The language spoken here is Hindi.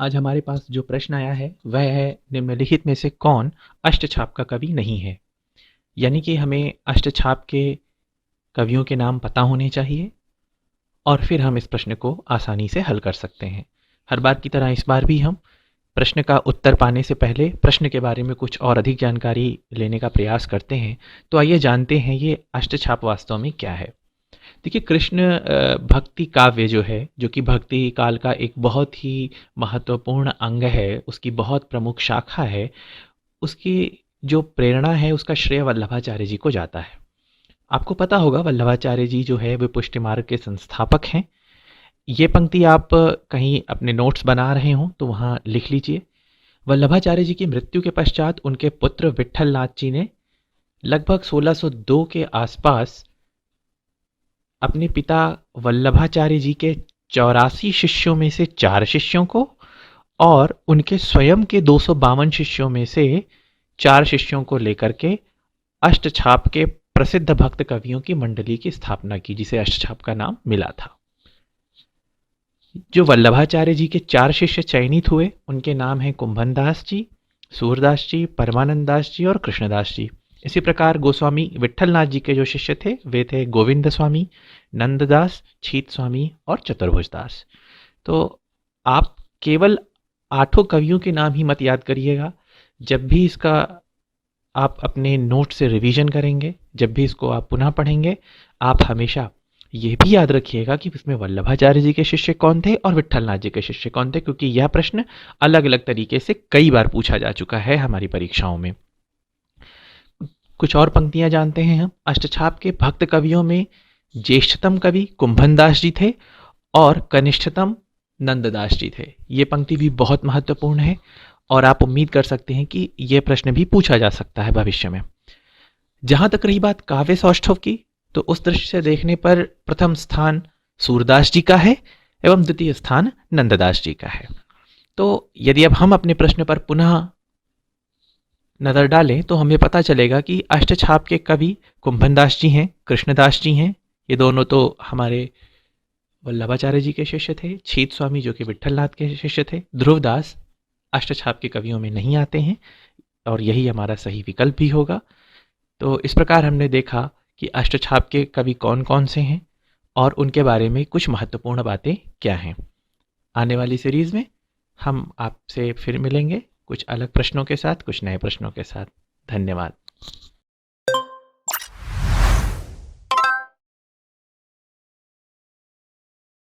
आज हमारे पास जो प्रश्न आया है वह है निम्नलिखित में से कौन अष्टछाप का कवि नहीं है। यानी कि हमें अष्टछाप के कवियों के नाम पता होने चाहिए और फिर हम इस प्रश्न को आसानी से हल कर सकते हैं। हर बार की तरह इस बार भी हम प्रश्न का उत्तर पाने से पहले प्रश्न के बारे में कुछ और अधिक जानकारी लेने का प्रयास करते हैं। तो आइए जानते हैं ये अष्टछाप वास्तव में क्या है। देखिए, कृष्ण भक्ति काव्य जो है, जो कि भक्ति काल का एक बहुत ही महत्वपूर्ण अंग है, उसकी बहुत प्रमुख शाखा है, उसकी जो प्रेरणा है उसका श्रेय वल्लभाचार्य जी को जाता है। आपको पता होगा वल्लभाचार्य जी जो है वे पुष्टि मार्ग के संस्थापक हैं। ये पंक्ति आप कहीं अपने नोट्स बना रहे हों तो वहाँ लिख लीजिए। वल्लभाचार्य जी की मृत्यु के पश्चात उनके पुत्र विट्ठल नाथ जी ने लगभग 1602 के आसपास अपने पिता वल्लभाचार्य जी के 84 शिष्यों में से 4 शिष्यों को और उनके स्वयं के 252 शिष्यों में से 4 शिष्यों को लेकर के अष्टछाप के प्रसिद्ध भक्त कवियों की मंडली की स्थापना की, जिसे अष्टछाप का नाम मिला था। जो वल्लभाचार्य जी के 4 शिष्य चयनित हुए उनके नाम हैं कुंभनदास जी, सूरदास जी, परमानंद दास जी और कृष्णदास जी। इसी प्रकार गोस्वामी विट्ठलनाथ जी के जो शिष्य थे वे थे गोविंद स्वामी, नंददास, छीत स्वामी और चतुर्भुज दास। तो आप केवल 8 कवियों के नाम ही मत याद करिएगा। जब भी इसका आप अपने नोट से रिवीजन करेंगे, जब भी इसको आप पुनः पढ़ेंगे, आप हमेशा ये भी याद रखिएगा कि इसमें वल्लभाचार्य जी के शिष्य कौन थे और विट्ठलनाथ जी के शिष्य कौन थे, क्योंकि यह प्रश्न अलग अलग तरीके से कई बार पूछा जा चुका है हमारी परीक्षाओं में। कुछ और पंक्तियां जानते हैं हम। अष्टछाप के भक्त कवियों में ज्येष्ठतम कवि कुंभनदास जी थे और कनिष्ठतम नंददास जी थे। ये पंक्ति भी बहुत महत्वपूर्ण है और आप उम्मीद कर सकते हैं कि यह प्रश्न भी पूछा जा सकता है भविष्य में। जहां तक रही बात काव्य सौष्ठव की, तो उस दृष्टि से देखने पर प्रथम स्थान सूरदास जी का है एवं द्वितीय स्थान नंददास जी का है। तो यदि अब हम अपने प्रश्न पर पुनः नज़र डालें तो हमें पता चलेगा कि अष्टछाप के कवि कुंभनदास जी हैं, कृष्णदास जी हैं। ये दोनों तो हमारे वल्लभाचार्य जी के शिष्य थे। छीत स्वामी जो कि विट्ठलनाथ के शिष्य थे। ध्रुवदास अष्टछाप के कवियों में नहीं आते हैं और यही हमारा सही विकल्प भी होगा। तो इस प्रकार हमने देखा कि अष्टछाप के कवि कौन कौन से हैं और उनके बारे में कुछ महत्वपूर्ण बातें क्या हैं। आने वाली सीरीज़ में हम आपसे फिर मिलेंगे कुछ अलग प्रश्नों के साथ, कुछ नए प्रश्नों के साथ। धन्यवाद।